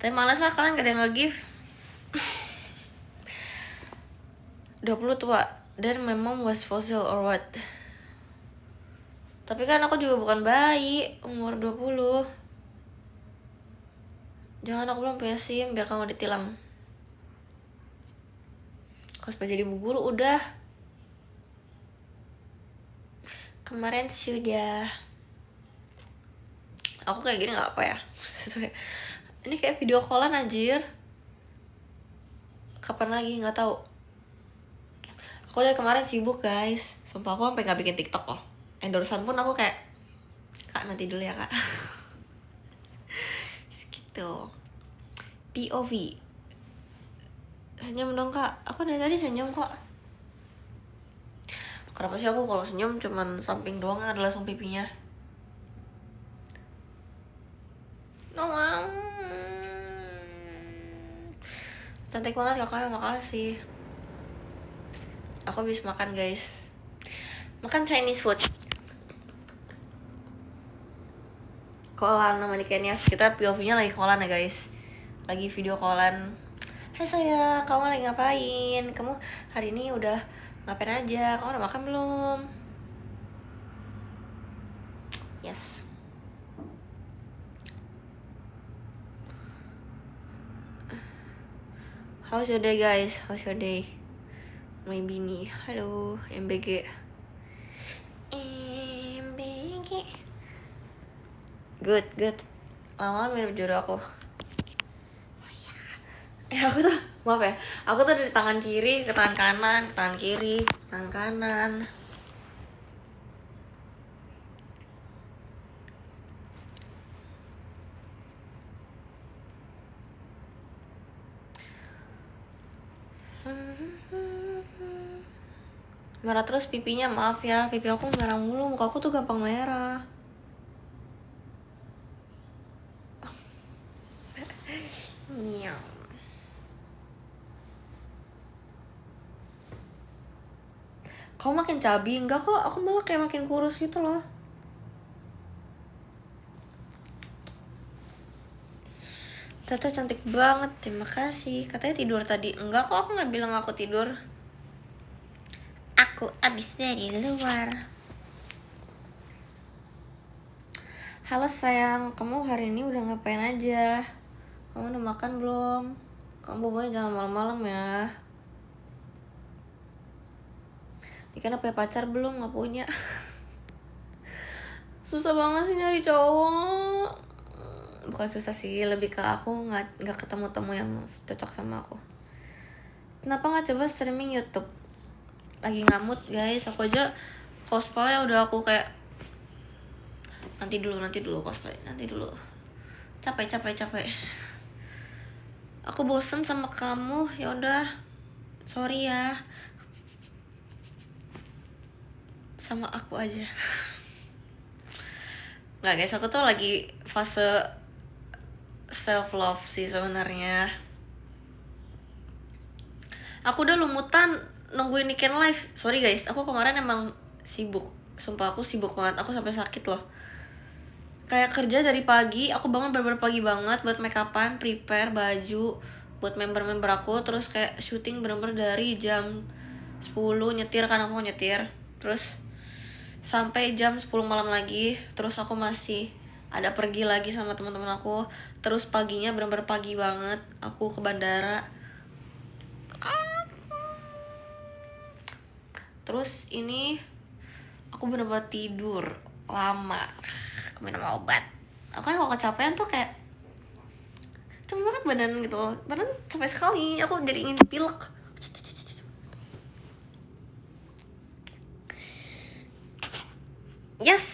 Tapi malas lah, kalian gak ada yang nge-give. 20 tua. Dan memang was fossil or what? Tapi kan aku juga bukan bayi, umur 20. Jangan, aku belum punya SIM biar kamu ditilang. Cosplay jadi bu guru udah. Kemarin sudah. Aku kayak gini gak apa ya. Ini kayak video callan anjir. Kapan lagi gak tahu. Aku dari kemarin sibuk guys. Sumpah aku sampai gak bikin TikTok loh. Endorsean pun aku kayak, Kak nanti dulu ya kak. Gitu. POV. Senyum dong kak. Aku dari tadi senyum kok. Kenapa sih aku kalau senyum cuman samping doang adalah langsung pipinya. Doang. Cantik banget kakaknya, makasih. Aku habis makan guys. Makan Chinese food. Callan sama Nikenias. Kita POV-nya lagi callan ya guys. Lagi video callan. Hai sayang, kamu lagi ngapain? Kamu hari ini udah ngapain aja? Kamu udah makan belum? Yes. How's your day guys? How's your day? My bini. Halo, MBG. MBG. Good. Lama minum jodoh aku. Aku tuh, maaf ya. Aku tuh dari tangan kiri ke tangan kanan, ke tangan kiri, ke tangan kanan. Merah terus pipinya, maaf ya. Pipi aku merah mulu, muka aku tuh gampang merah. Nyam. Kamu makin cabi? Enggak kok, aku malah kayak makin kurus gitu loh. Tata cantik banget, terima kasih. Katanya tidur tadi. Enggak kok, aku gak bilang aku tidur. Aku abis dari luar. Halo sayang, kamu hari ini udah ngapain aja? Kamu udah makan belum? Kamu bobonya jangan malam-malam ya. Ikan udah punya pacar belum? Gak punya. Susah banget sih nyari cowok. Bukan susah sih, lebih ke aku nggak ketemu temu yang cocok sama aku. Kenapa nggak coba streaming YouTube? Lagi ngamut guys, aku aja cosplay udah aku kayak nanti dulu cosplay, nanti dulu. Capek. Aku bosen sama kamu, ya udah. Sorry ya. Sama aku aja. Nggak guys, aku tuh lagi fase self love sih sebenarnya. Aku udah lumutan nungguin Niken live. Sorry guys, aku kemarin emang sibuk. Sumpah aku sibuk banget, aku sampai sakit loh. Kayak kerja dari pagi, aku bangun bener-bener pagi banget buat make upan, prepare baju buat member-member aku, terus kayak syuting bener-bener dari jam 10 nyetir kan aku nyetir. Terus sampai jam 10 malam lagi, terus aku masih ada pergi lagi sama teman-teman aku. Terus paginya bener-bener pagi banget aku ke bandara. Terus ini aku bener-bener tidur lama. Aku minum obat. Aku kan kalau kecapean tuh kayak capek banget badan gitu. Badan capek sekali. Aku jadi ingin pilek. Yes.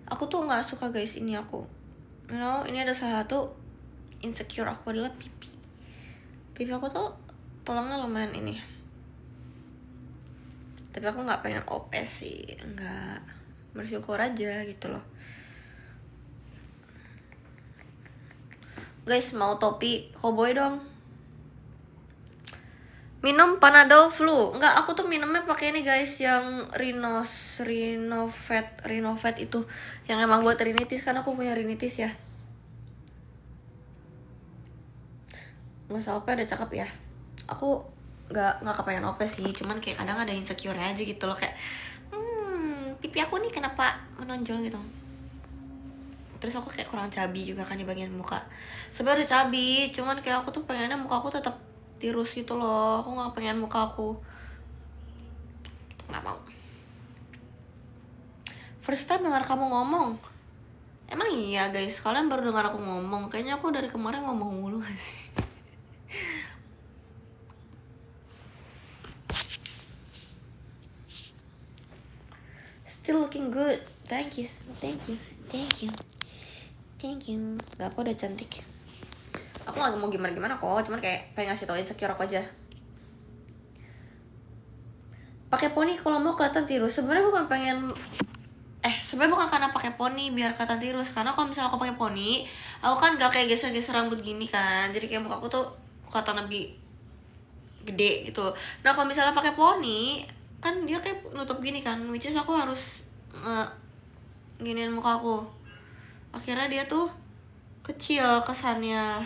Aku tuh nggak suka guys ini aku. You know, ini ada salah satu insecure aku adalah pipi. Pipi aku tuh tulangnya lumayan ini. Tapi aku nggak pengen OP sih, nggak, bersyukur aja gitu loh. Guys mau topi cowboy dong. Minum Panadol flu. Enggak, aku tuh minumnya pakai ini guys, yang Rinovet itu, yang emang buat rinitis, karena aku punya rinitis ya. Mas Ope udah cakep ya. Aku nggak kepengen Ope sih, cuman kayak kadang ada insecure aja gitu loh, kayak pipi aku nih kenapa menonjol gitu. Terus aku kayak kurang cabi juga kan di bagian muka. Sebenarnya udah cabi, cuman kayak aku tuh pengennya muka aku tetap tirus gitu loh. Aku nggak pengen muka aku, nggak mau. First time dengar kamu ngomong. Emang iya guys, kalian baru dengar aku ngomong. Kayaknya aku dari kemarin ngomong mulu gak sih? Still looking good. Thank you. Gak apa, udah cantik. Aku gak mau gimana kok, cuman kayak pengen ngasih tau insecure aku aja. Pakai poni kalau mau kelihatan tirus. Sebenarnya bukan karena pakai poni biar kelihatan tirus, karena kalau misalnya aku pakai poni, aku kan gak kayak geser-geser rambut gini kan, jadi kayak muka aku tuh kelihatan lebih gede gitu. Nah kalau misalnya pakai poni kan dia kayak nutup gini kan, which is aku harus giniin muka aku, akhirnya dia tuh kecil kesannya.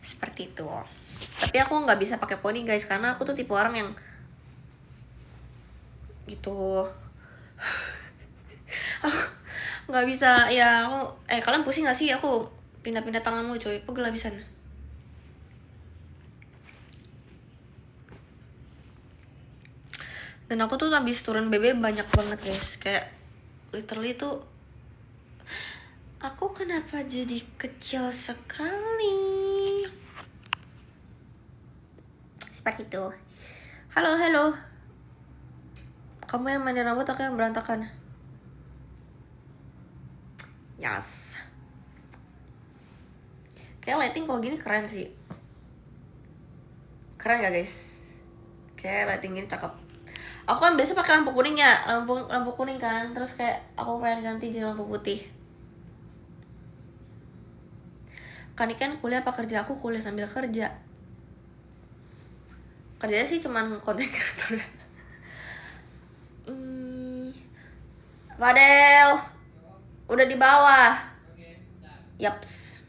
Seperti itu. Tapi aku nggak bisa pakai poni guys, karena aku tuh tipe orang yang gitu. Aku nggak bisa ya. Aku kalian pusing nggak sih aku pindah-pindah tanganmu coy, pegel habisan. Dan aku tuh habis turun BB banyak banget guys, kayak literally tuh aku kenapa jadi kecil sekali. Seperti itu. Halo. Kamu yang mandi rambut, aku yang berantakan. Yes. Kayak lighting kalau gini keren sih. Keren gak guys? Kayak lighting gini cakep. Aku kan biasa pakai lampu kuning ya, lampu kuning kan. Terus kayak aku pengen ganti jadi lampu putih. Kan kuliah apa kerja? Aku kuliah sambil kerja. Kerjanya sih cuman konten kreator. Fadel udah di bawah. Yaps.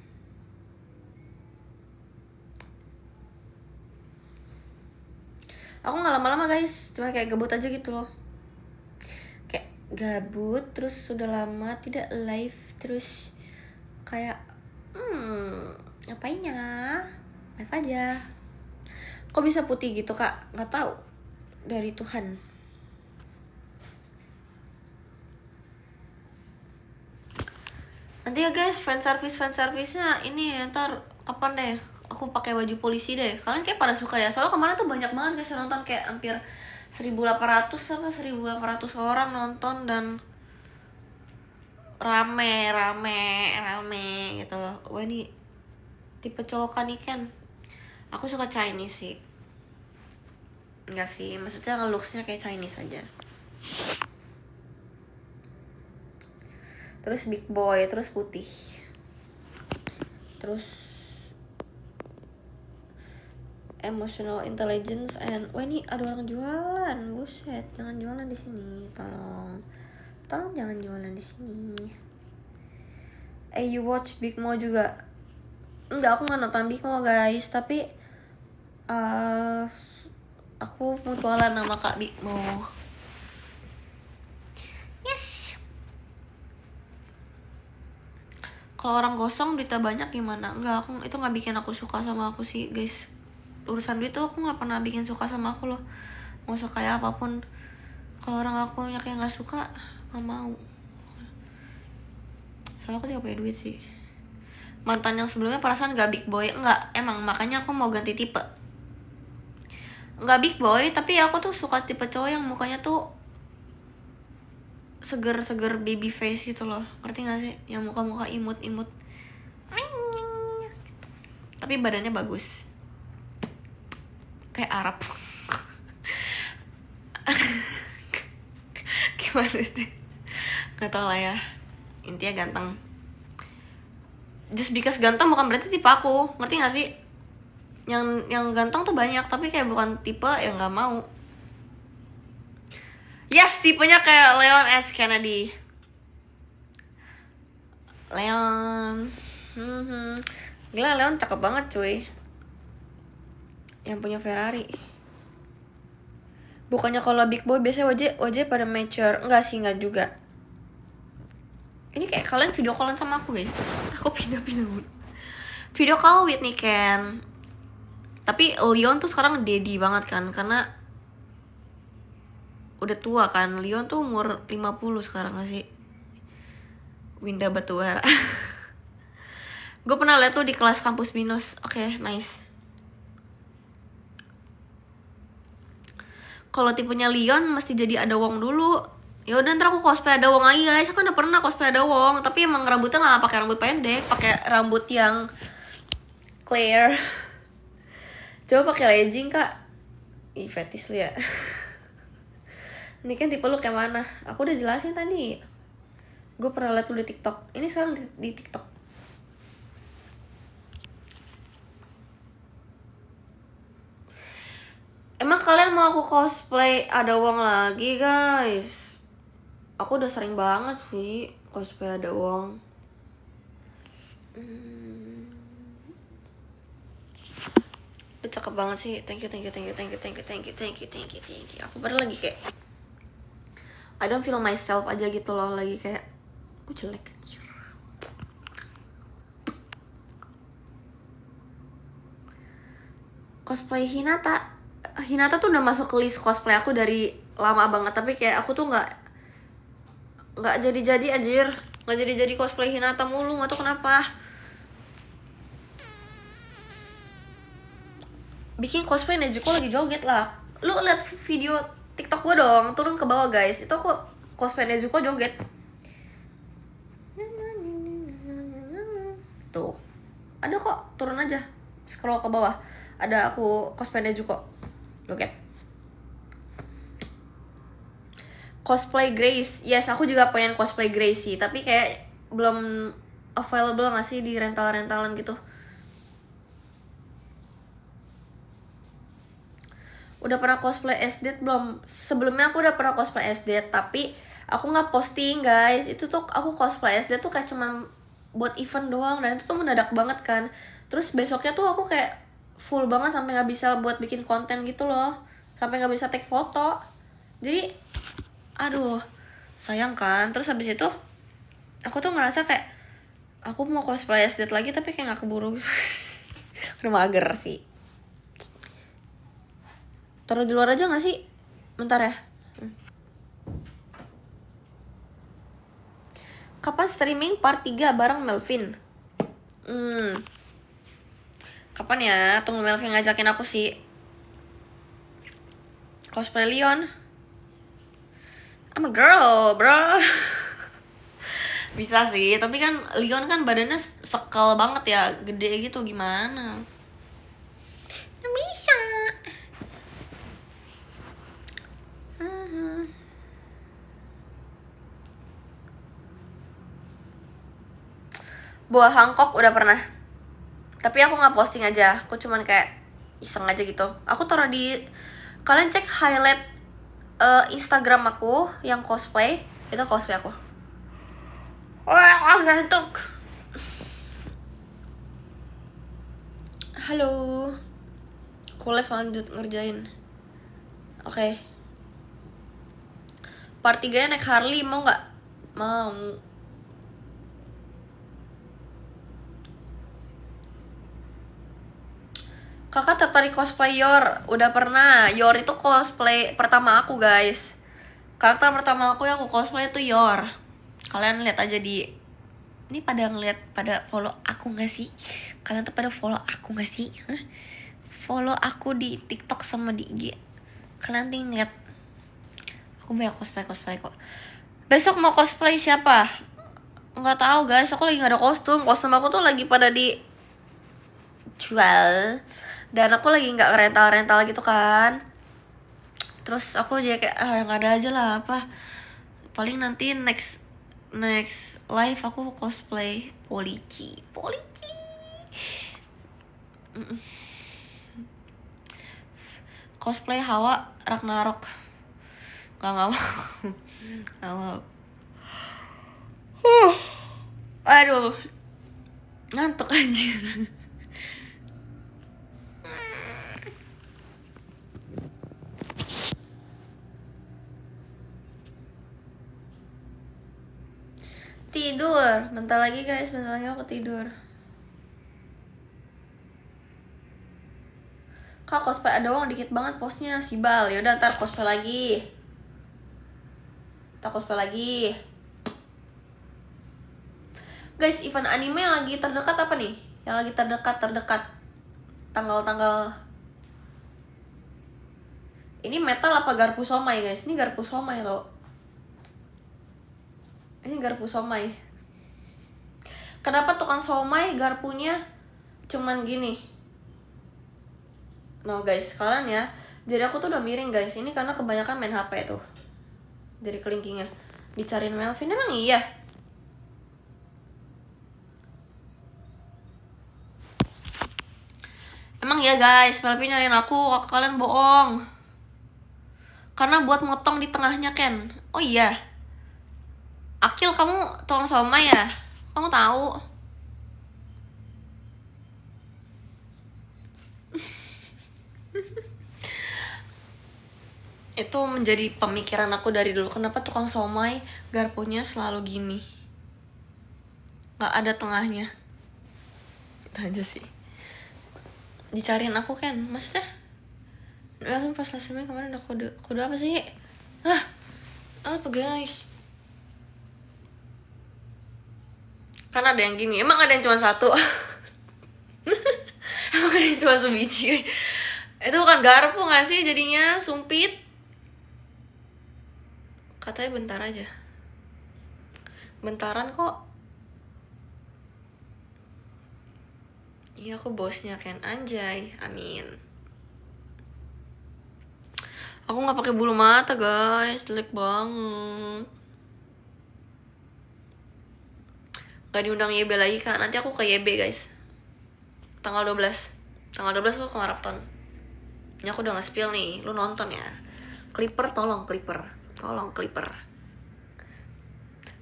Aku nggak lama-lama guys, cuma kayak gabut aja gitu loh. Kayak gabut terus sudah lama tidak live, terus kayak ngapain ya? Live aja. Kok bisa putih gitu kak? Nggak tahu, dari Tuhan. Nanti ya guys, fan service-nya ini ntar kapan deh aku pakai baju polisi deh. Kalian kayak pada suka ya, soalnya kemarin tuh banyak banget guys yang nonton, kayak hampir 1.800 orang nonton, dan rame gitu. Wah ini tipe cowok kan ikan. Aku suka Chinese sih. Enggak sih, maksudnya looks-nya kayak Chinese aja. Terus big boy, terus putih, terus emotional intelligence, and wah ini ada orang jualan, buset, jangan jualan di sini, tolong jangan jualan di sini. You watch Big Mo juga? Enggak, aku nggak nonton Big Mo guys, tapi aku mutualan nama Kak Big Mo. Yes. Kalau orang gosong duitnya banyak gimana? Enggak, aku itu nggak bikin aku suka sama aku sih guys. Urusan duit tuh aku nggak pernah bikin suka sama aku loh, mau suka kayak apapun. Kalau orang aku kayak nggak suka, nggak mau. Soalnya aku juga punya duit sih. Mantan yang sebelumnya perasaan gak big boy, enggak, emang makanya aku mau ganti tipe. Nggak big boy, tapi aku tuh suka tipe cowok yang mukanya tuh seger baby face gitu loh, ngerti gak sih? Yang muka imut tapi badannya bagus, kayak Arab. Gimana sih, nggak tau lah ya, intinya ganteng. Just because ganteng bukan berarti tipe aku, ngerti gak sih? yang ganteng tuh banyak, tapi kayak bukan tipe yang nggak mau. Yes, tipenya kayak Leon S. Kennedy. Leon. Gila, Leon cakep banget cuy. Yang punya Ferrari. Bukannya kalau big boy biasanya wajah pada mature. Enggak sih, enggak juga. Ini kayak kalian video callan sama aku guys. Aku pindah-pindah dulu. Video call Whitney Ken. Tapi Leon tuh sekarang daddy banget kan, karena udah tua kan. Leon tuh umur 50 sekarang gak sih? Winda Batuara. Gue pernah liat tuh di kelas kampus binus. Oke, nice. Kalau tipenya Leon mesti jadi ada Wong dulu. Ya udah, ntar aku cosplay ada Wong lagi guys. Aku kan udah pernah cosplay ada Wong, tapi emang rambutnya nggak pakai rambut pendek, pakai rambut yang clear. Coba pakai legging kak. Ih, fetis lu ya. Ini kan tipe lu kayak mana? Aku udah jelasin tadi. Gue pernah liat lu di TikTok. Ini sekarang di TikTok. Emang kalian mau aku cosplay ada Wong lagi guys? Aku udah sering banget sih cosplay ada Wong. Udah cakep banget sih. Thank you. Aku baru lagi kayak I don't feel myself aja gitu loh, lagi kayak aku jelek. Cosplay Hinata tuh udah masuk ke list cosplay aku dari lama banget, tapi kayak aku tuh nggak jadi anjir, nggak jadi cosplay Hinata mulu, nggak tahu kenapa. Bikin cosplay Nezuko lagi joget lah. Lu liat video TikTok gue dong, turun ke bawah guys, itu aku cosplay Nezuko joget. Tuh, ada kok, turun aja, scroll ke bawah, ada aku cosplay Nezuko joget. Cosplay Grace, yes aku juga pengen cosplay Grace sih, tapi kayak belum available nggak sih di rental-rentalan gitu. Udah pernah cosplay SD belum? Sebelumnya aku udah pernah cosplay SD, tapi aku nggak posting guys. Itu tuh aku cosplay SD tuh kayak cuman buat event doang, dan itu tuh mendadak banget kan. Terus besoknya tuh aku kayak full banget sampai nggak bisa buat bikin konten gitu loh, sampai nggak bisa take foto. Jadi aduh, sayang kan. Terus habis itu aku tuh ngerasa kayak aku mau cosplay SD lagi, tapi kayak nggak keburu. Udah mager sih. Taruh di luar aja gak sih? Bentar ya. Kapan streaming part 3 bareng Melvin? Kapan ya? Tunggu Melvin ngajakin aku sih. Cosplay Leon. I'm a girl, bro. Bisa sih, tapi kan Leon kan badannya sekel banget ya, gede gitu, gimana? Bisa. Buah Hancock udah pernah, tapi aku nggak posting aja, aku cuman kayak iseng aja gitu. Aku taruh di, kalian cek highlight Instagram aku yang cosplay, itu cosplay aku. Wah, ngantuk. Halo, aku live lanjut ngerjain. Oke. Part 3 naik Harley, mau nggak? Mau. Kakak tertarik cosplay Yor? Udah pernah. Yor itu cosplay pertama aku guys. Karakter pertama aku yang aku cosplay itu Yor. Kalian lihat aja di, ini pada ngeliat, pada follow aku gak sih? Kalian tuh pada follow aku gak sih? Hah? Follow aku di TikTok sama di IG. Kalian tinggal lihat. Aku banyak cosplay kok. Besok mau cosplay siapa? Nggak tahu guys, aku lagi nggak ada kostum. Kostum aku tuh lagi pada dijual, dan aku lagi nggak rental gitu kan. Terus aku jadi kayak yang ada aja lah, apa paling nanti next live aku cosplay Polici. Cosplay Hawa Ragnarok. Gak mau. Gak mau. Aduh, ngantuk anjir. Tidur, bentar lagi guys, bentar lagi aku tidur. Kak cosplay ada uang dikit banget postnya Sibal. Yaudah ntar cosplay lagi. Ntar cosplay lagi. Guys, event anime yang lagi terdekat apa nih? Yang lagi terdekat tanggal-tanggal. Ini metal apa garpu somai guys? Ini garpu somai loh. Ini garpu somai. Kenapa tukang somai garpunya cuman gini? No guys, kalian ya. Jadi aku tuh udah miring guys. Ini karena kebanyakan main HP tuh. Jadi kelingkingnya. Dicariin Melvin emang iya. Emang iya guys, Melvin nyariin aku. Kalian bohong. Karena buat motong di tengahnya Ken. Oh iya. Akil, kamu tukang somai ya? Kamu tahu? Itu menjadi pemikiran aku dari dulu. Kenapa tukang somai garpunya selalu gini? Gak ada tengahnya. Itu aja sih. Dicariin aku kan, maksudnya pas lesnya kemarin udah kode apa sih? Apa guys? Kan ada yang gini, emang ada yang cuma satu. Emang ada yang cuma sebiji. Itu bukan garpu gak sih jadinya? Sumpit. Katanya bentar aja. Bentaran kok. Iya aku bosnya Ken, anjay, amin. Aku nggak pakai bulu mata guys, jelek banget. Gak diundang YB lagi kak, nanti aku ke YB guys. Tanggal 12 aku ke maraton. Ini aku udah nge-spill nih, lu nonton ya. Clipper tolong Clipper.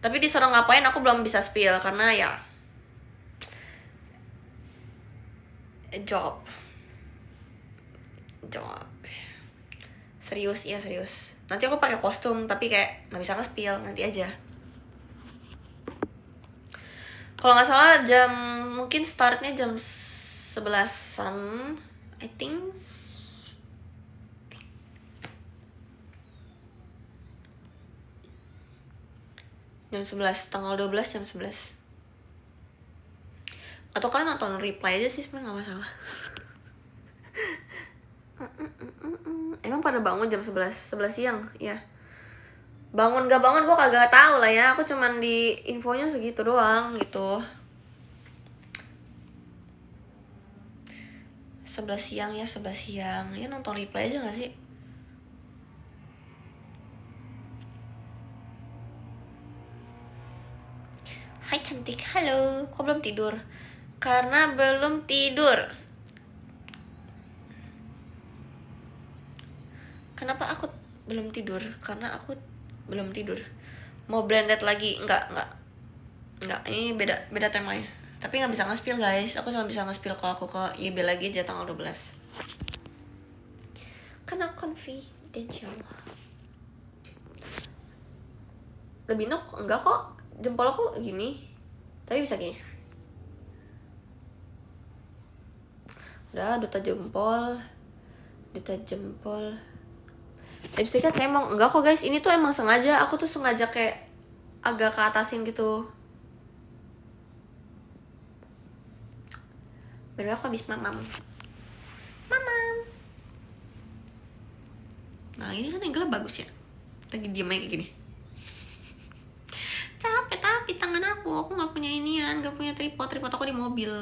Tapi disuruh ngapain aku belum bisa spill karena ya job. Serius. Nanti aku pakai kostum tapi kayak nggak bisa nge-spill, nanti aja. Kalau nggak salah mungkin startnya jam 11-an, I think. Jam 11, tanggal 12 jam 11. Atau kalian nonton replay aja sih, sebenarnya nggak masalah. Emang pada bangun jam 11 siang ya. Bangun gak bangun gue kagak tahu lah ya. Aku cuman di infonya segitu doang gitu. 11 siang ya, 11 siang. Ya nonton replay aja gak sih? Hai cantik, halo. Kok belum tidur? Karena belum tidur. Kenapa aku belum tidur? Karena aku belum tidur. Mau blended lagi? Enggak. Ini beda temanya. Tapi nggak bisa nge-spill guys. Aku cuma bisa nge-spill kalau aku ke YB lagi aja tanggal 12. Karena confidential. Lebih nok enggak kok. Jempol aku gini. Tapi bisa gini. Udah, duta jempol. Lipstiknya kayak emang enggak kok guys. Ini tuh emang sengaja. Aku tuh sengaja kayak agak ke atasin gitu. Baru aku habis mamam. Nah ini kan angle bagus ya. Lagi diem aja kayak gini. Capek tapi tangan aku gak punya inian, gak punya tripod aku di mobil.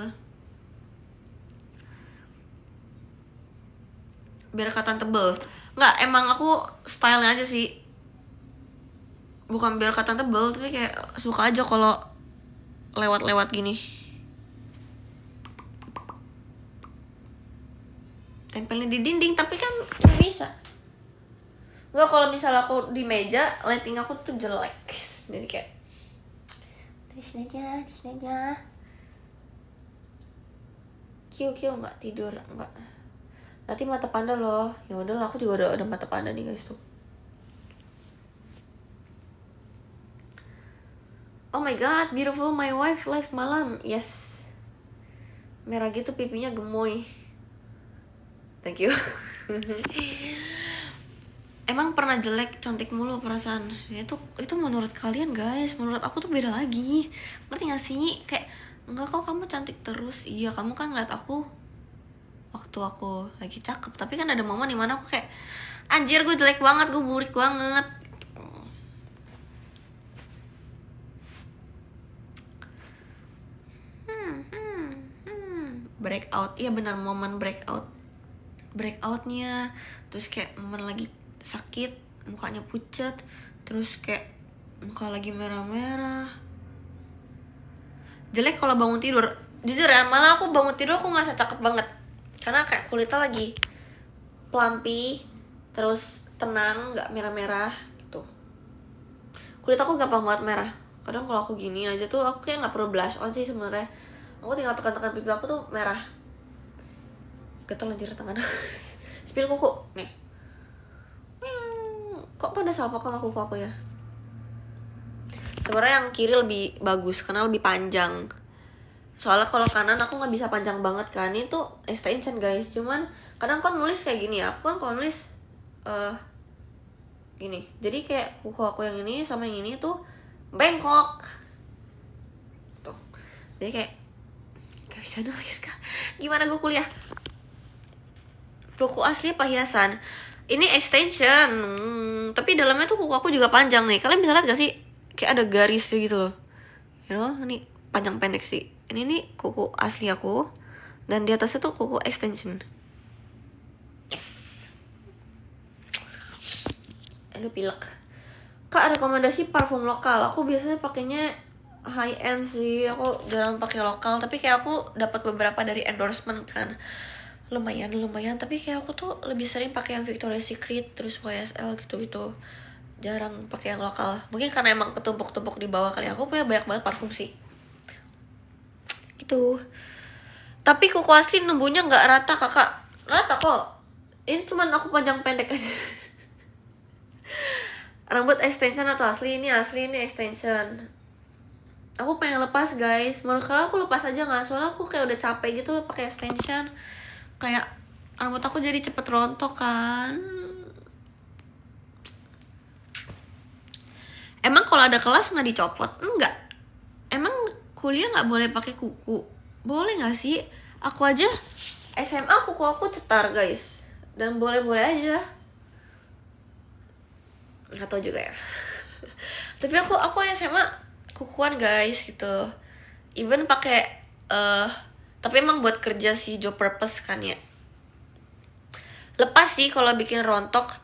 Biar kelihatan tebel. Nggak, emang aku stylenya aja sih. Bukan biar kelihatan tebel, tapi kayak suka aja kalau lewat gini. tempelnya di dinding, tapi kan nggak bisa. Nggak, kalau misalnya aku di meja, lighting aku tuh jelek. Jadi kayak di sini aja. Kiu nggak tidur, nggak. Nanti mata panda loh. Ya udahlah, aku juga udah mata panda nih guys tuh. Oh my god, beautiful, my wife live malam. Yes. Merah gitu pipinya gemoy. Thank you. Emang pernah jelek cantik mulu perasaan. Itu menurut kalian guys, menurut aku tuh beda lagi. Ngerti gak sih? Kayak enggak kok, kamu cantik terus. Iya, kamu kan ngeliat aku waktu aku lagi cakep, tapi kan ada momen dimana aku kayak anjir gue jelek banget, gue burik banget. Breakout, iya benar, momen breakoutnya. Terus kayak momen lagi sakit, mukanya pucat, terus kayak muka lagi merah-merah. Jelek kalau bangun tidur, jujur ya, malah aku bangun tidur aku ngerasa cakep banget karena kayak kulitnya lagi plumpy, terus tenang, nggak merah-merah gitu. Kulit aku gampang banget merah. Kadang kalau aku gini aja tuh aku kayak nggak perlu blush on sih sebenarnya. Aku tinggal tekan-tekan pipi aku tuh merah. Gatel anjir tangan. Spill kuku nih. Kok pada salpok sama kuku aku ya? Sebenarnya yang kiri lebih bagus karena lebih panjang. Soalnya kalau kanan aku nggak bisa panjang banget kan. Ini tuh extension guys. Cuman kadang kan nulis kayak gini ya. Aku kan kalau nulis gini. Jadi kayak kuku aku yang ini sama yang ini tuh bengkok. Tuh. Jadi kayak gak bisa nulis kak. Gimana gue kuliah? Kuku asli apa hiasan? Ini extension. Tapi dalamnya tuh kuku aku juga panjang nih. Kalian bisa lihat gak sih? Kayak ada garis gitu loh. You know, ini panjang pendek sih. Ini nih kuku asli aku. Dan di atasnya tuh kuku extension. Yes. Aduh pilek. Kak, rekomendasi parfum lokal. Aku biasanya pakainya high end sih. Aku jarang pakai lokal, tapi kayak aku dapat beberapa dari endorsement kan. Lumayan. Tapi kayak aku tuh lebih sering pakai yang Victoria's Secret, terus YSL gitu. Jarang pakai yang lokal. Mungkin karena emang ketumpuk-tumpuk di bawah kali. Aku punya banyak banget parfum sih. Gitu. Tapi kuku asli numbuhnya nggak rata kakak. Rata kok. Ini cuman aku panjang pendek aja. Rambut extension atau asli? Ini asli, ini extension. Aku pengen lepas guys. Menurut kalian aku lepas aja nggak? Soalnya aku kayak udah capek gitu loh pakai extension. Kayak rambut aku jadi cepet rontok kan. Emang kalau ada kelas nggak dicopot? Enggak. Emang kuliah nggak boleh pakai kuku? Boleh nggak sih? Aku aja SMA kuku aku cetar guys. Dan boleh-boleh aja. Nggak tahu juga ya. Tapi aku SMA kukuan guys gitu. Even pakai tapi emang buat kerja sih, job purpose kan ya. Lepas sih kalau bikin rontok,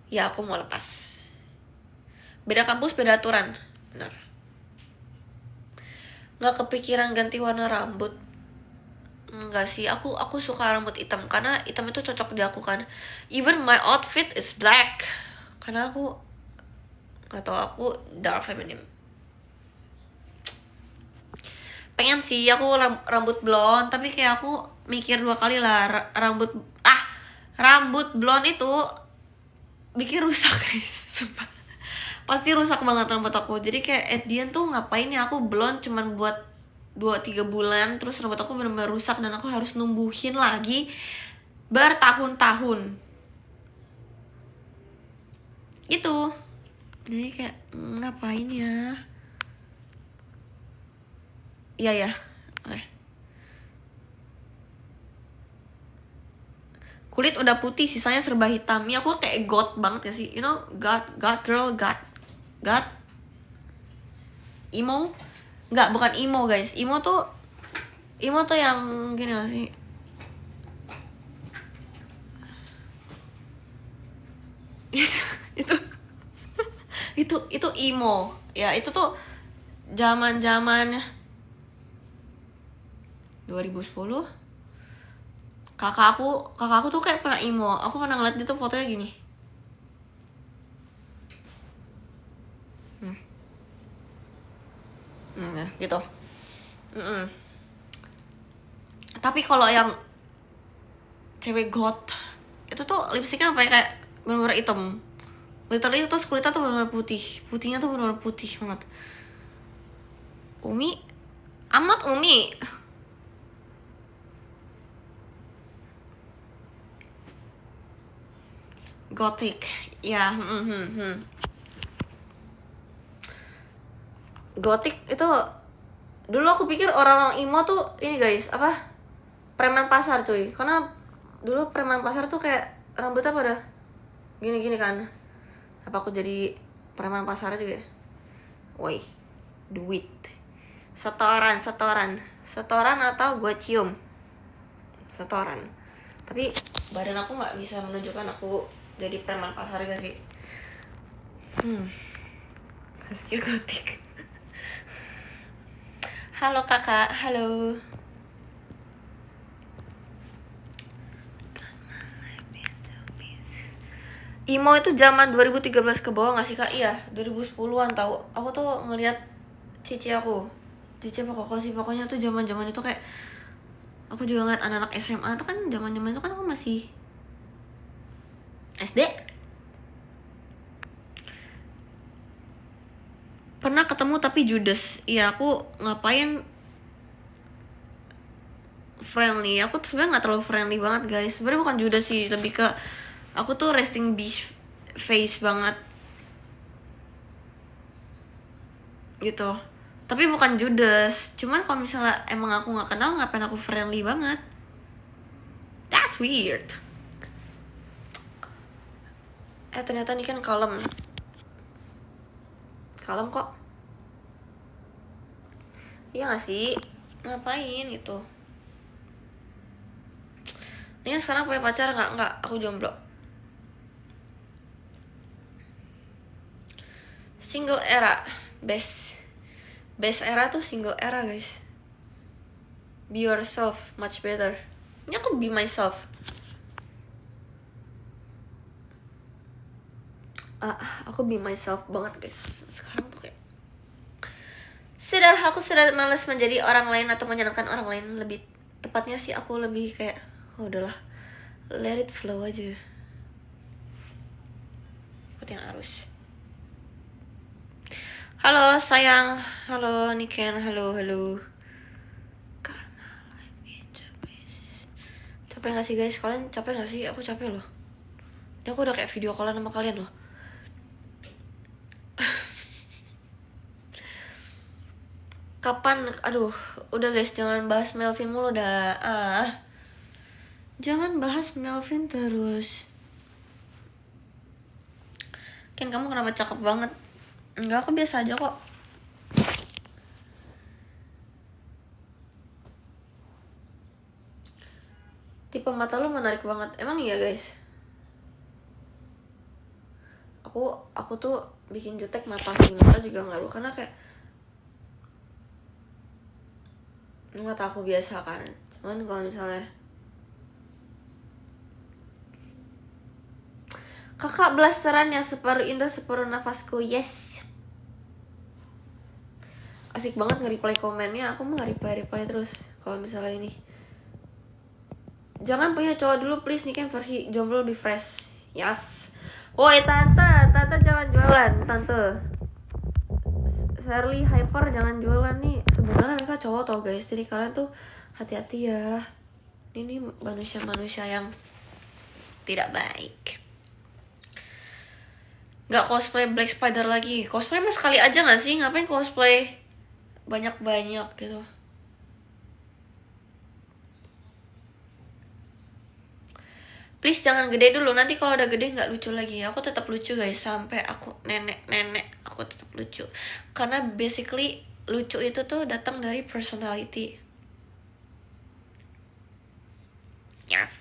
ya aku mau lepas. Beda kampus beda aturan, benar. Nggak kepikiran ganti warna rambut. Enggak sih, aku suka rambut hitam karena hitam itu cocok di aku kan. Even my outfit is black karena aku nggak tahu, aku dark feminine. Pengen sih aku rambut blonde, tapi kayak aku mikir 2 kali lah. Rambut blonde itu bikin rusak guys, sumpah. Pasti rusak banget rambut aku. Jadi kayak at the end tuh ngapain ya aku blonde cuman buat 2-3 bulan, terus rambut aku benar-benar rusak dan aku harus numbuhin lagi bertahun-tahun. Itu. Jadi kayak ngapain ya? Iya ya. Oke. Kulit udah putih, sisanya serba hitam. Ya aku kayak goth banget ya sih. You know, goth girl, goth. Emo? Enggak, bukan emo guys. Emo tuh yang gini gak sih? itu emo. Ya, itu tuh zaman 2010. kakak aku tuh kayak pernah emo. Aku pernah ngeliat dia tuh fotonya gini. Gitu. Tapi kalau yang cewek goth itu tuh lipstiknya sampai kayak bener-bener hitam. Literally itu kulitnya tuh bener-bener putih. Putihnya tuh bener-bener putih banget. Umi? I'm not Umi. Gothic. Ya, Gothic itu dulu aku pikir orang-orang emo tuh ini guys, apa? Preman pasar cuy. Karena dulu preman pasar tuh kayak rambutnya pada gini-gini kan. Apa aku jadi preman pasar juga ya? Woi, duit. Setoran atau gue cium. Setoran. Tapi badan aku nggak bisa menunjukkan aku jadi preman pasar gak sih. Husky gotik. Halo kakak, halo. Emo itu zaman 2013 ke bawah gak sih kak? Iya, 2010-an tahu. Aku tuh ngeliat cici aku. Cici apa koko sih, pokoknya tuh zaman-zaman itu kayak aku juga ngeliat anak-anak SMA tuh kan zaman-zaman itu kan aku masih SD. Pernah ketemu tapi judes. Iya, aku ngapain friendly. Aku tuh sebenarnya nggak terlalu friendly banget guys. Sebenarnya bukan judes sih, lebih ke aku tuh resting bitch face banget gitu. Tapi bukan judes. Cuman kalau misalnya emang aku nggak kenal, ngapain aku friendly banget? That's weird. Ternyata ini kan kalem kok. Iya gak sih? Ngapain gitu? Ini sekarang punya pacar nggak? Nggak, aku jomblo. Single era, best era tuh single era guys. Be yourself, much better. Ini aku be myself. Aku be myself banget guys. Sekarang tuh kayak aku sudah malas menjadi orang lain atau menyenangkan orang lain. Lebih tepatnya sih aku lebih kayak udahlah, let it flow aja, ikut yang arus. Halo sayang, halo Niken, halo. Capek gak sih guys? Kalian capek gak sih? Aku capek loh. Ini aku udah kayak video callan sama kalian loh. Kapan? Aduh, udah guys, jangan bahas Melvin mulu dah. Jangan bahas Melvin terus. Ken, kamu kenapa cakep banget? Enggak, aku biasa aja kok. Tipe mata lu menarik banget. Emang iya guys? Aku tuh bikin jutek mata juga nggak lu, karena kayak mata aku biasa kan. Cuman kalau misalnya kakak blasterannya separuh indah separuh nafasku, yes. Asik banget nge-reply komennya. Aku mau nge-reply terus kalau misalnya ini. Jangan punya cowok dulu please, nih kan versi jomblo lebih fresh. Yes. Woi tante jangan jualan, tante Shirley Hyper jangan jualan nih. Sebenarnya mereka cowok tau guys, jadi kalian tuh hati-hati ya. Ini manusia yang tidak baik. Gak cosplay Black Spider lagi. Cosplay mah sekali aja gak sih? Ngapain cosplay banyak-banyak gitu? Please jangan gede dulu, nanti kalau udah gede nggak lucu lagi. Aku tetap lucu guys, sampai aku nenek aku tetap lucu. Karena basically lucu itu tuh datang dari personality. Yes.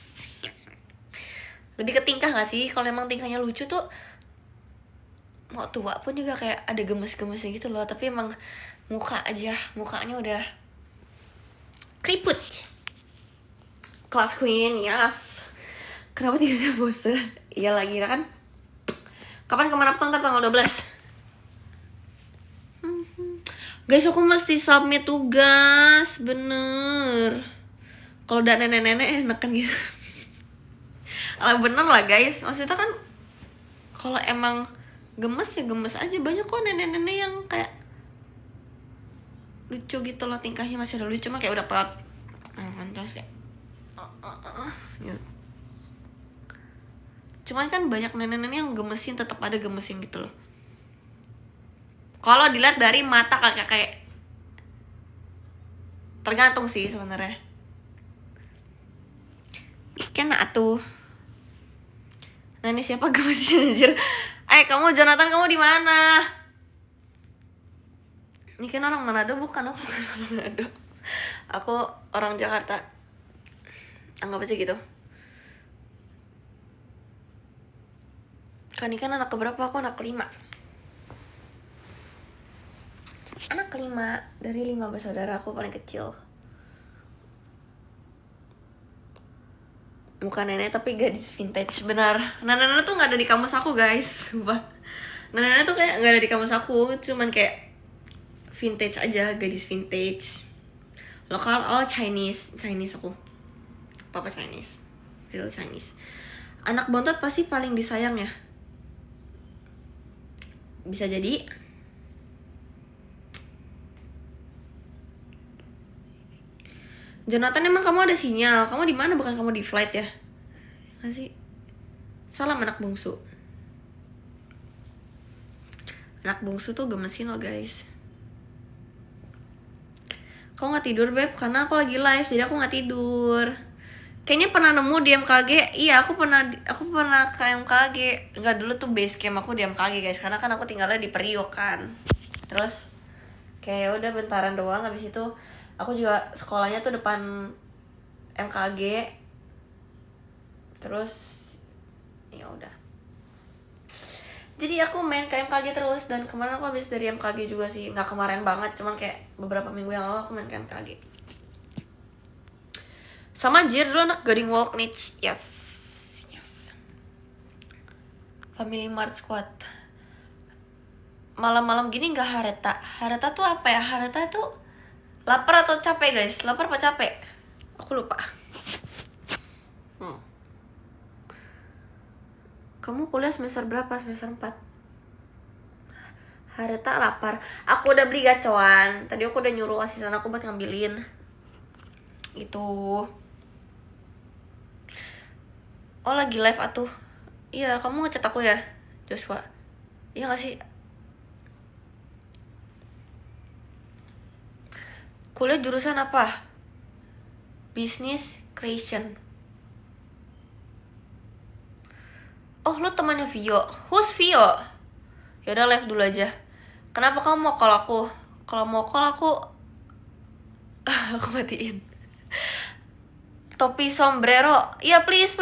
Lebih ke tingkah nggak sih? Kalau emang tingkahnya lucu tuh, mau tua pun juga kayak ada gemes-gemesnya gitu loh. Tapi emang mukanya udah keriput. Class Queen, yes. Kenapa tiba-tiba bosen? Iya lagi kan. Kapan kemana ntar tanggal 12? Guys, aku mesti submit tugas, bener. Kalau udah nenek-nenek enak kan gitu. Lah bener lah guys, maksudnya kan kalau emang gemes ya gemes aja. Banyak kok nenek-nenek yang kayak lucu gitu loh, tingkahnya masih ada lucu, cuma kayak udah pelat. Kan terus kayak gitu. Cuman kan banyak nenek-nenek yang gemesin, tetap ada gemesin gitu loh. Kalau dilihat dari mata kakek, tergantung sih sebenarnya. Ikan atuh. Nah ini siapa gemesin anjir? Kamu Jonathan, kamu di mana? Ini kan orang Manado bukan? Aku bukan orang Manado. Aku orang Jakarta. Anggap aja gitu. Kan anak keberapa? Aku anak kelima. Anak kelima dari 5 bersaudara, aku paling kecil. Bukan nenek tapi gadis vintage, benar. Nah, nenek tuh nggak ada di kamus aku guys, sumpah. Nenek tuh kayak nggak ada di kamus aku, cuman kayak vintage aja, gadis vintage. Lokal, Chinese aku. Papa Chinese, real Chinese. Anak bontot pasti paling disayang ya. Bisa jadi. Jonathan, emang kamu ada sinyal? Kamu di mana? Bukan kamu di flight ya? Masih. Salam anak bungsu. Anak bungsu tuh gemesin loh guys. Kamu nggak tidur beb? Karena aku lagi live, jadi aku nggak tidur. Kayaknya pernah nemu di MKG. Iya, aku pernah ke MKG. Enggak, dulu tuh base camp aku di MKG guys, karena kan aku tinggalnya di Priok kan. Terus kayak udah bentaran doang, habis itu aku juga sekolahnya tuh depan MKG. Terus ya udah. Jadi aku main ke MKG terus, dan kemarin aku habis dari MKG juga sih. Nggak kemarin banget, cuman kayak beberapa minggu yang lalu aku main ke MKG. Sama Jir dulu anak Gading Walk Niche. Yes. Family Mart Squad. Malam-malam gini nggak hareta. Hareta tuh apa ya? Hareta tuh lapar atau capek guys? Lapar apa capek? Aku lupa. Kamu kuliah semester berapa? Semester 4. Hareta lapar. Aku udah beli gacoan. Tadi aku udah nyuruh asisten aku buat ngambilin. Gitu. Oh lagi live atuh. Iya, kamu ngechat aku ya, Joshua. Iya gak sih? Kuliah jurusan apa? Business Creation. Oh, lu temannya Vio. Who's Vio? Yaudah live dulu aja. Kenapa kamu mau call aku? Kalau mau call aku aku matiin. Topi sombrero. Iya, please.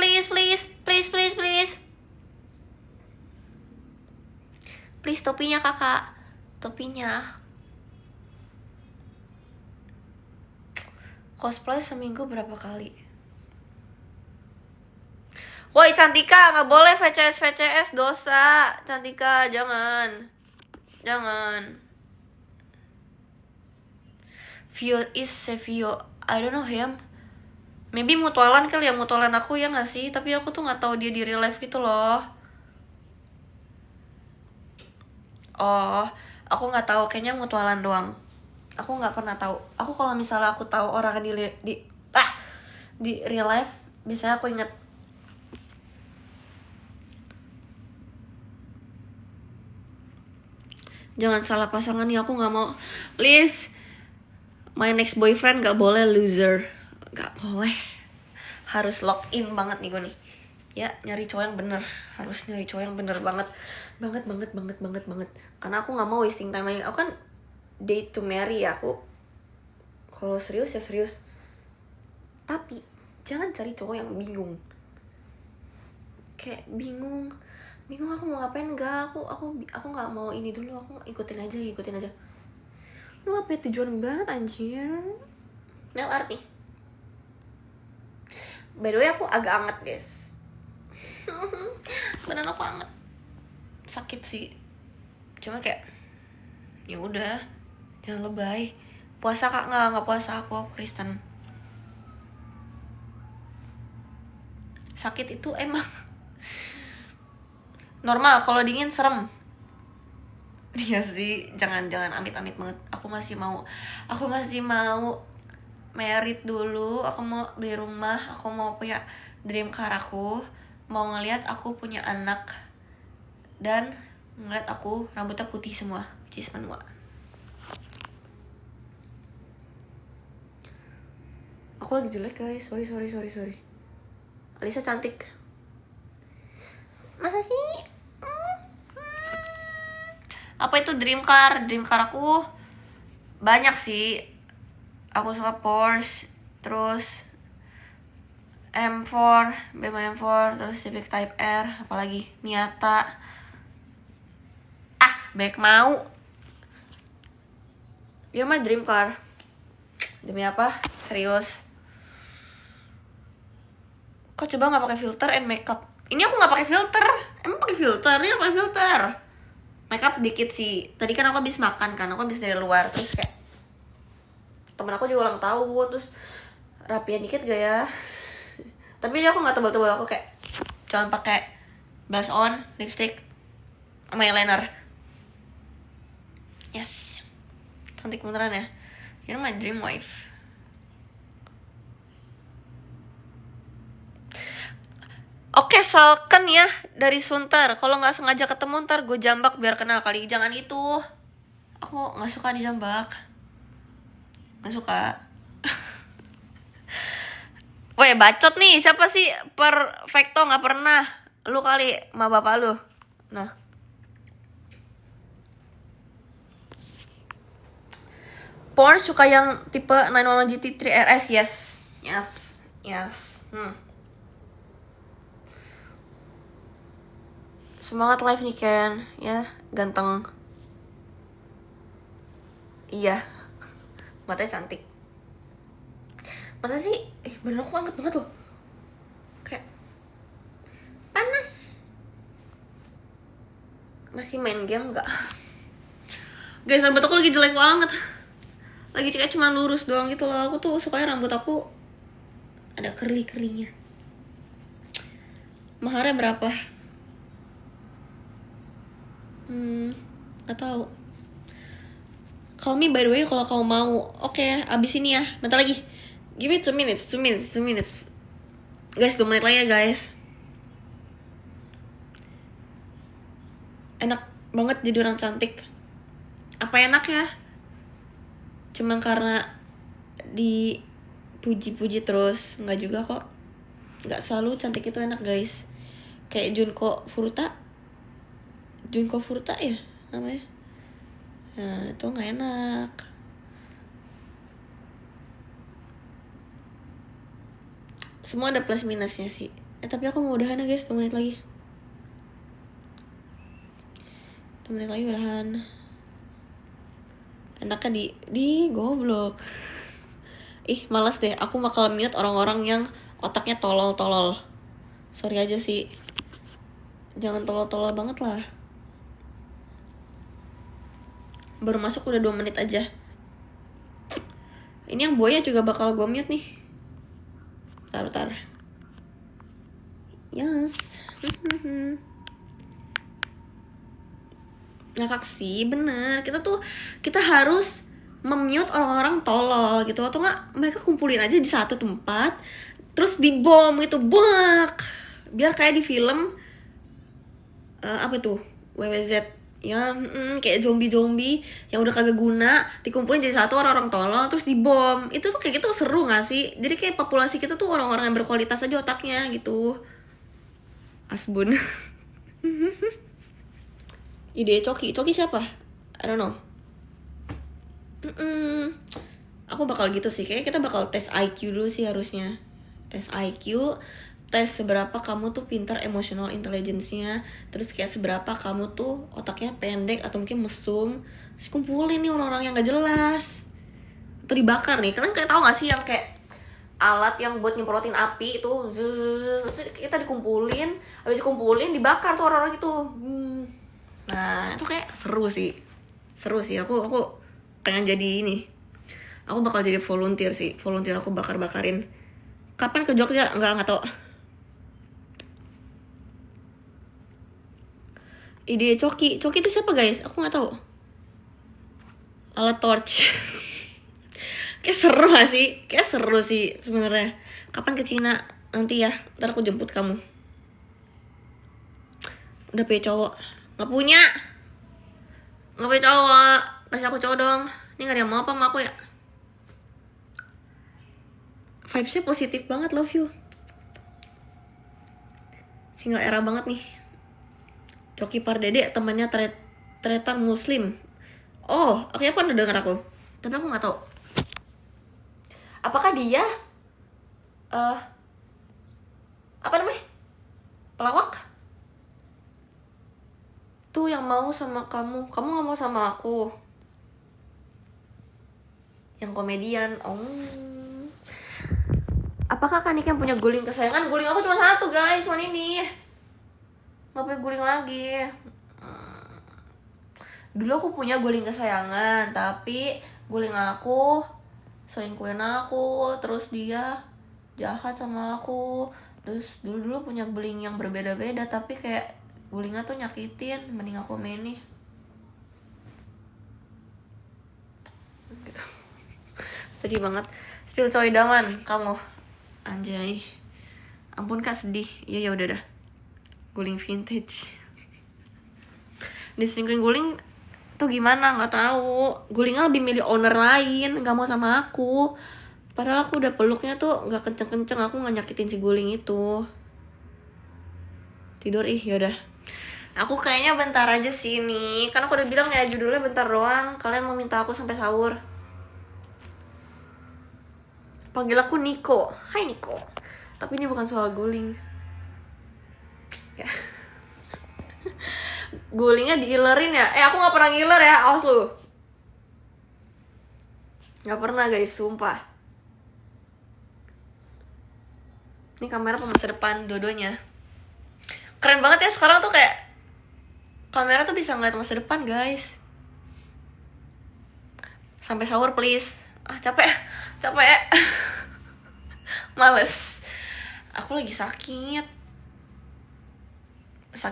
Please, topinya kakak. Topinya. Cosplay seminggu berapa kali? Woi Cantika, gak boleh VCS, dosa. Cantika, jangan. Vio is Sevio. I don't know him. Maybe mutualan kali ya, mutualan aku ya gak sih? Tapi aku tuh gak tahu dia di real life gitu loh. Oh, aku nggak tahu, kayaknya mutualan doang. Aku nggak pernah tahu. Aku kalau misalnya aku tahu orang di real life, biasanya aku inget. Jangan salah pasangan nih, aku nggak mau. Please, my next boyfriend nggak boleh loser, nggak boleh. Harus lock in banget nih gue nih. Ya, nyari cowok yang bener. Harus nyari cowok yang bener banget. Banget. Karena aku gak mau wasting time lagi. Aku kan date to marry ya aku. Kalau serius ya serius. Tapi jangan cari cowok yang bingung. Kayak bingung aku mau ngapain. Enggak, aku gak mau ini dulu. Aku ikutin aja. Lu ngapain tujuan banget anjir. Nail art nih. By the way aku agak anget guys. Badan aku anget, sakit sih, cuma kayak ya udah jangan lebay. Puasa kak? Nggak puasa, aku Kristen. Sakit itu emang normal, kalau dingin serem. Iya sih, jangan amit-amit banget. Aku masih mau merit dulu. Aku mau beli rumah, aku mau punya dream car, aku mau ngelihat aku punya anak dan ngeliat aku rambutnya putih semua, cis manua. Aku lagi jelek guys, sorry. Alisa cantik. Masa sih? Apa itu dream car? Dream car aku banyak sih. Aku suka Porsche, terus M4, BMW M4, terus Civic Type R, apalagi Miata. Baik mau. You're my dream car. Demi apa? Serius. Kok coba nggak pakai filter and makeup? Ini aku nggak pakai filter. Emang pakai filter? Ini pakai filter. Makeup dikit sih. Tadi kan aku habis makan kan, aku habis dari luar, terus kayak temen aku juga ulang tahun, terus rapian dikit gak ya? Tapi dia aku nggak tebal-tebal, aku kayak cuma pakai blush on, lipstick, sama eyeliner. Yes, cantik beneran ya. You're my dream wife. Oke, Salken ya dari Sunter. Kalau nggak sengaja ketemu ntar gue jambak biar kenal kali. Jangan itu. Aku nggak suka dijambak. Nggak suka. Weh, bacot nih. Siapa sih perfecto nggak pernah? Lu kali, ma bapak lu. Nah. Porsche suka yang tipe 911 GT3 RS. Yes. Semangat live nih Ken, ya ganteng. Iya, matanya cantik. Masa sih? Bener aku anget banget loh. Kayak panas. Masih main game nggak? Guys, rambut aku lagi jelek banget. Lagi kayak cuma lurus doang gitu loh. Aku tuh sukanya rambut aku ada curly-curlynya. Maharnya berapa? Gak tahu. Call me by the way kalau kamu mau. Oke, abis ini ya. Bentar lagi. Give me 2 minutes. Guys, 2 menit lagi ya guys. Enak banget jadi orang cantik. Apa enak ya? Cuman karena dipuji-puji terus. Nggak juga kok. Nggak selalu cantik itu enak guys. Kayak Junko Furuta ya namanya. Nah itu nggak enak. Semua ada plus minusnya sih. Tapi aku mau udahan ya guys, 2 menit lagi. 2 menit lagi udahan. Enaknya di goblok. Malas deh. Aku bakal mute orang-orang yang otaknya tolol. Sorry aja sih. Jangan tolol-tolol banget lah. Baru masuk udah 2 menit aja. Ini yang buaya juga bakal gue mute nih. Bentar. Yes. Ngakak sih, bener. Kita harus memute orang-orang tolol gitu. Atau nggak mereka kumpulin aja di satu tempat, terus dibom gitu, bak. Biar kayak di film apa tuh, WWZ ya, kayak zombie yang udah kagak guna dikumpulin jadi satu orang-orang tolol terus dibom. Itu tuh kayak gitu seru nggak sih? Jadi kayak populasi kita tuh orang-orang yang berkualitas aja otaknya gitu. Asbun. Ide Coki siapa? I don't know. Aku bakal gitu sih, kayak kita bakal tes IQ dulu sih harusnya. Tes IQ, tes seberapa kamu tuh pintar emotional intelligence-nya, terus kayak seberapa kamu tuh otaknya pendek atau mungkin mesum. Terus kumpulin nih orang-orang yang gak jelas, atau dibakar nih. Kalian kayak tahu gak sih yang kayak alat yang buat nyemprotin api itu. Terus kita dikumpulin, habis dikumpulin dibakar tuh orang-orang itu. Nah itu kayak seru sih aku pengen jadi ini, aku bakal jadi volunteer aku bakar-bakarin. Kapan ke Jogja? Nggak tau. Ide Coki itu siapa guys? Aku nggak tahu. Alat torch. Kayak seru gak sih? Kayak seru sih sebenarnya. Kapan ke Cina? Nanti ya, ntar aku jemput kamu. Udah punya cowok? Nggak punya cowok. Kasih aku cowok dong. Ini gak ada yang mau apa sama aku ya? Vibesnya positif banget, love you. Single era banget nih. Coki Pardede temannya ternyata muslim. Oh, akhirnya kan udah denger aku. Tapi aku gak tahu. Apakah dia apa namanya? Pelawak? Tuh yang mau sama kamu gak mau sama aku. Yang komedian. Apakah Kanik yang punya guling kesayangan? Guling aku cuma satu guys, cuma ini. Gak punya guling lagi. Dulu aku punya guling kesayangan, tapi guling aku selingkuhin aku, terus dia jahat sama aku. Terus dulu punya guling yang berbeda-beda, tapi kayak gulingnya tuh nyakitin, mending aku main nih gitu. Sedih banget. Spill coy daman kamu. Anjay. Ampun kak, sedih. Ya udah dah. Guling vintage. Diselingkuhin guling tuh gimana? Nggak tahu. Gulingnya lebih milih owner lain, nggak mau sama aku. Padahal aku udah peluknya tuh nggak kenceng-kenceng. Aku nggak nyakitin si guling itu. Tidur yaudah. Aku kayaknya bentar aja sih ini. Karena aku udah bilang ya judulnya bentar doang. Kalian mau minta aku sampai sahur. Panggil aku Niko. Hai Niko. Tapi ini bukan soal guling. Ya. Gulingnya diilerin ya. Aku gak pernah ngiler ya. Awas lu. Gak pernah guys, sumpah. Ini kamera masa depan dua-duanya. Keren banget ya sekarang tuh kayak kamera tuh bisa ngeliat masa depan guys. Sampai sahur please. Capek. Males. Aku lagi sakit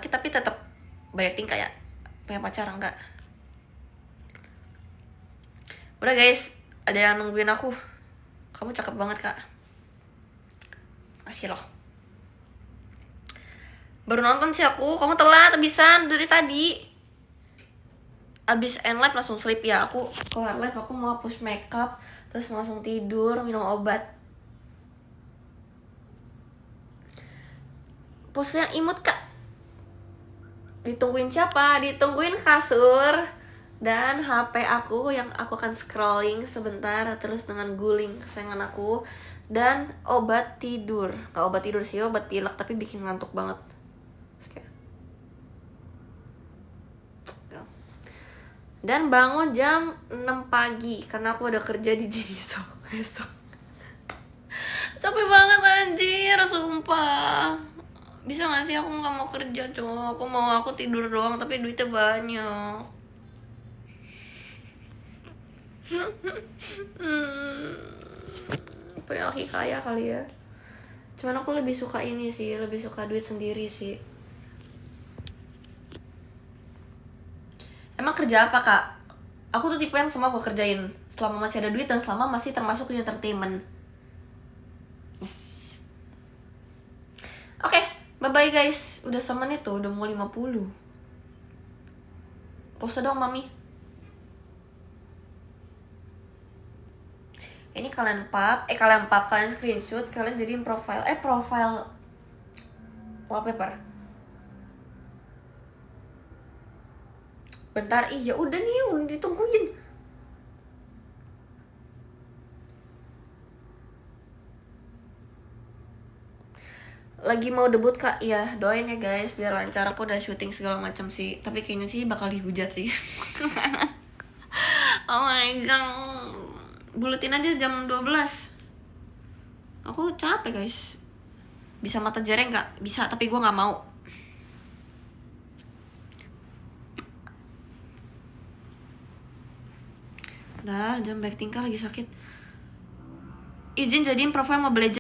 tapi tetap banyak tingkah ya. Punya pacar enggak? Udah guys, ada yang nungguin aku. Kamu cakep banget kak. Masih loh. Baru nonton sih aku. Kamu telat abisan dari tadi. Abis end live langsung sleep ya. Aku kelar live aku mau hapus makeup, terus langsung tidur, minum obat. Posnya imut kak. Ditungguin siapa? Ditungguin kasur dan HP aku yang aku akan scrolling sebentar, terus dengan guling kesayangan aku dan obat tidur. Gak obat tidur sih, obat pilek tapi bikin ngantuk banget. Dan bangun jam 6 pagi karena aku ada kerja di Jiniso besok. Capek banget anjir, sumpah. Bisa gak sih aku gak mau kerja cowok. Aku tidur doang tapi duitnya banyak. Punya laki kaya kali ya. Cuman aku lebih suka ini sih, lebih suka duit sendiri sih. Emang kerja apa kak? Aku tuh tipe yang semua aku kerjain selama masih ada duit dan selama masih termasuk di entertainment. Yes. Oke, bye-bye guys. Udah semenit tuh, udah mau 50. Pose dong mami. Ini kalian kalian screenshot, kalian jadiin profile wallpaper. Bentar, ya udah nih, udah ditungguin. Lagi mau debut kak, ya doain ya guys biar lancar. Aku udah syuting segala macam sih, tapi kayaknya sih bakal dihujat sih. Oh my god, buletin aja jam 12. Aku capek guys. Bisa mata jereng nggak? Bisa, tapi gue nggak mau. Udah, jam baik tingkah lagi sakit. Izin jadiin profile Mobile Legends